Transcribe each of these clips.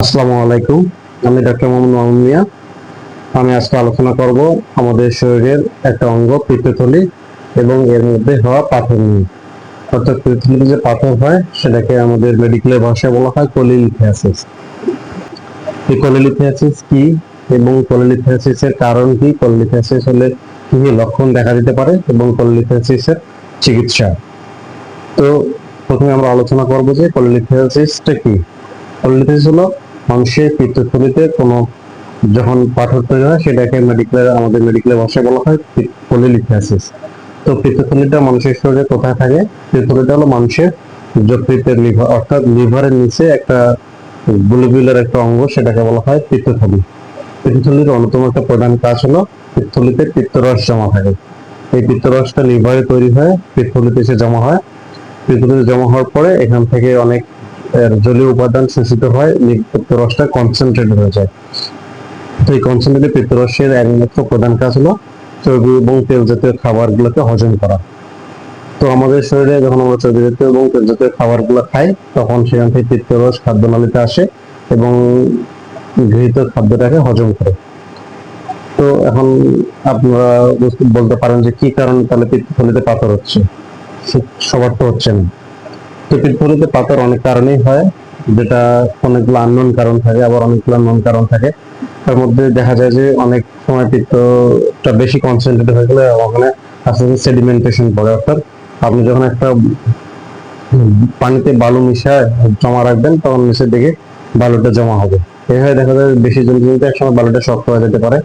আসসালামু আলাইকুম। আমি ডক্টর মোহাম্মদ মামুন মিয়া। আমি আজকে আলোচনা করব আমাদের শরীরের একটা অঙ্গ পিত্তথলি এবং এর মধ্যে হওয়া পাথর নিয়ে। অর্থাৎ পিত্তথলিতে যে পাথর হয় সেটাকে আমাদের মেডিকেলের ভাষায় বলা হয় কোলিলিথিয়াসিস। এই কোলিলিথিয়াসিস কি এবং কোলিলিথিয়াসিসের কারণ কি, কোলিলিথিয়াসিস হলে কি কি লক্ষণ দেখা দিতে পারে এবং কোলিলিথিয়াসিসের চিকিৎসা। তো প্রথমে আমরা আলোচনা করব যে কোলিলিথিয়াসিসটা কি। কোলিলিথিয়াসিস হলো মানুষের পিত্তথলিতে কোনো যখন পাথর তৈরি হয় সেটাকে আমাদের মেডিকেলের ভাষায় বলা হয় কোলিলিথিয়াসিস। তো পিত্তথলিটা মানুষের শরীরে কোথায় থাকে? পিত্তথলিটা হলো মানুষের যকৃতের লিভার, অর্থাৎ লিভারের নিচে একটা গ্লোবিউলার একটা অঙ্গ, সেটাকে বলা হয় পিত্তথলি। পিত্তথলির অন্যতম একটা প্রধান কাজ হলো পিত্তথলিতে পিত্তরস জমা থাকে। এই পিত্তরসটা লিভারে তৈরি হয়, পিত্তথলিতে এসে জমা হয়। পিত্তথলিতে জমা হওয়ার পরে এখান থেকে অনেক জলীয় উপাদান শোষিত হয়, পিত্তরসটা কনসেন্ট্রেট হয়ে যায়। তো এই কনসেন্ট্রেটেড পিত্তরসের একমাত্র প্রধান কাজ হলো চর্বি এবং তেল জাতীয় খাবারগুলোকে হজম করা। তো আমাদের শরীরে যখন আমরা চর্বি জাতীয় এবং তেল জাতীয় খাবারগুলো খাই তখন সেখান থেকে পিত্তরস খাদ্যনালীতে আসে এবং গৃহীত খাদ্যটাকে হজম করে। তো এখন আপনারা বলতে পারেন যে কি কারণে তাহলে পিত্তথলিতে পাথর হচ্ছে? সবার তো হচ্ছে না। তো পিত্তথলিতে পাথর অনেক কারণেই হয়, যেটা অনেকগুলো আননোন কারণ থাকে, আবার অনেকগুলো নোন কারণ থাকে। তার মধ্যে দেখা যায় যে অনেক সময় পিত্তটা বেশি কনসেন্ট্রেট হয়ে গেলে ওখানে আস্তে আস্তে সেডিমেন্টেশন পড়ে। অর্থাৎ আপনি যখন একটা পানিতে বালু মিশায় জমা রাখবেন তখন নিচের দিকে বালুটা জমা হবে। এভাবে দেখা যায় বেশি জল জমিতে একসময় বালুটা শক্ত হয়ে যেতে পারে,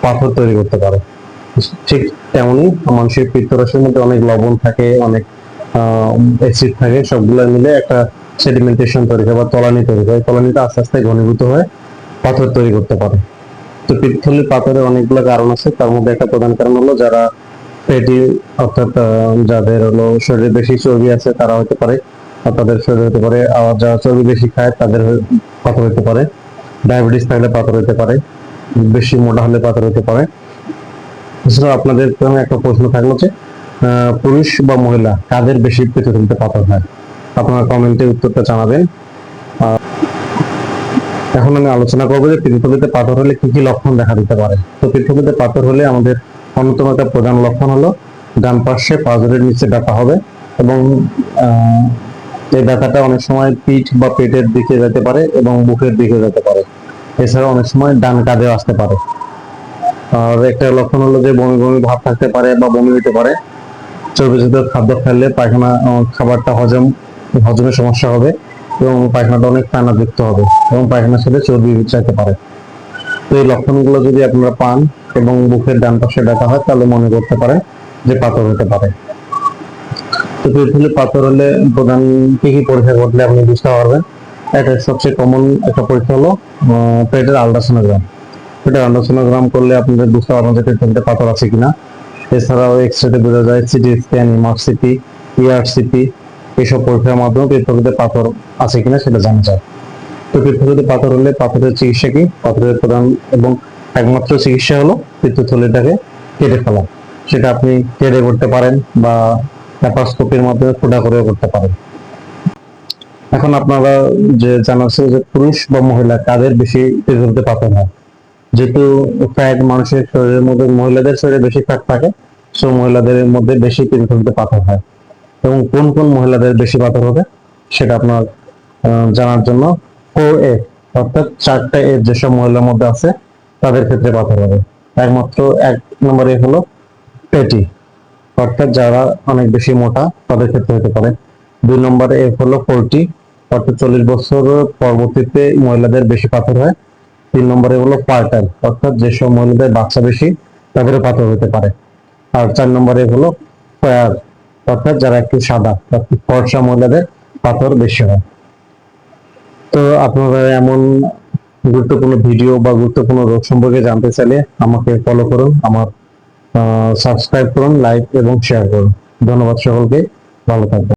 পাথর তৈরি করতে পারে। ঠিক তেমনি মানুষের পিত্তরসের মধ্যে অনেক লবণ থাকে, অনেক অ্যাসিড থাকে, সবগুলো মিলে একটা সেডিমেন্টেশন তৈরি হয় বা তলানি তৈরি হয়। তলানিটা আস্তে আস্তে ঘনীভূত হয়ে পাথর তৈরি করতে পারে। তো পিত্তথলির পাথরের অনেকগুলো কারণ আছে, তার মধ্যে একটা প্রধান কারণ হলো যারা ফ্যাটি, অর্থাৎ যাদের হলো শরীরে বেশি চর্বি আছে তারা হতে পারে, আর তাদের শরীরে হতে পারে। আর যারা চর্বি বেশি খায় তাদের পাথর হতে পারে। ডায়াবেটিস থাকলে পাথর হতে পারে, বেশি মোটা হলে পাথর হতে পারে। এছাড়াও আপনাদের জন্য একটা প্রশ্ন থাকলো যে পুরুষ বা মহিলা কাদের বেশি পিত্তথলিতে পাথর হয়? আপনারা কমেন্টে উত্তরটা জানাবেন। এখন আমি আলোচনা করবো যে পিত্তথলিতে পাথর হলে কি কি লক্ষণ দেখা দিতে পারে। তো পিত্তথলিতে পাথর হলে আমাদের অন্যতম একটা প্রধান লক্ষণ হলো ডান পার্শ্বে পাঁজরের নিচে ব্যথা হবে এবং আহ, এই ব্যথাটা অনেক সময় পিঠ বা পেটের দিকে যেতে পারে এবং বুকের দিকে যেতে পারে। এছাড়া অনেক সময় ডান কাঁধেও আসতে পারে। আর একটা লক্ষণ হলো যে বমি বমি ভাব থাকতে পারে বা বমি হতে পারে। চর্বিজাত খাদ্য খেলে পায়খানা খাবারটা হজমের সমস্যা হবে এবং পায়খানাটা অনেক পানাযুক্ত হবে এবং পায়খানার সাথে চর্বি চাইতে পারে। তো এই লক্ষণগুলো যদি আপনারা পান এবং বুকের ডান পাশে ব্যথা হয় তাহলে মনে করতে পারেন যে পাথর হতে পারে। তো পিত্তথলির পাথর হলে প্রধান কি কি পরীক্ষা করলে আপনি বুঝতে পারবেন? এটা সবচেয়ে কমন একটা পরীক্ষা হলো পেটের আল্ট্রাসোনোগ্রাম। পেটের আল্ট্রাসোনোগ্রাম করলে আপনাদের বুঝতে পারবেন যে পেটে পাথর আছে কিনা। এছাড়াও এক্সরেতে বোঝা যায়, সিটি স্ক্যান, এমআরসিপি, ইআরসিপি, এইসব পরীক্ষার মাধ্যমে পিত্তথলিতে পাথর আছে কিনা সেটা জানা যায়। তো পিত্তথলিতে পাথর হলে পাথরের চিকিৎসা কি? পাথরের প্রধান এবং একমাত্র চিকিৎসা হলো পিত্তথলিটাকে কেটে ফেলা। সেটা আপনি কেটে করতে পারেন বা ল্যাপারোস্কোপির মাধ্যমে ফোঁটা করেও করতে পারেন। এখন আপনারা যে জানাচ্ছে যে পুরুষ বা মহিলা কাদের বেশি পিত্তথলিতে পাথর হয়। যেহেতু ফ্যাট মানুষের শরীরের মধ্যে, মহিলাদের শরীরে বেশি ফ্যাট থাকে, সো মহিলাদের মধ্যে বেশি পিত্তথলিতে পাথর হয়। এবং কোন কোন মহিলাদের বেশি পাথর হবে সেটা আপনার জানার জন্য 4A, অর্থাৎ 4টা এ যেসব মহিলার মধ্যে আছে তাদের ক্ষেত্রে পাথর হবে। একমাত্র 1 নম্বরে হলো পেটি, অর্থাৎ যারা অনেক বেশি মোটা তাদের ক্ষেত্রে হতে পারে। 2 নম্বরে হলো 40, অর্থাৎ 40 বছর পরবর্তীতে মহিলাদের বেশি পাথর হয়। 3 নম্বরে হলো ফার্টাইল, অর্থাৎ যেসব মহিলাদের বাচ্চা বেশি তাদেরও পাথর হতে পারে। আর 4 নম্বরে হলো ফেয়ার, অর্থাৎ যারা একটু সাদা, অর্থাৎ ফর্সা মহিলাদের পাথর বেশি হয়। তো আপনারা এমন গুরুত্বপূর্ণ ভিডিও বা গুরুত্বপূর্ণ রোগ সম্পর্কে জানতে চাইলে আমাকে ফলো করুন, আমার সাবস্ক্রাইব করুন, লাইক এবং শেয়ার করুন। ধন্যবাদ সকলকে, ভালো থাকবেন।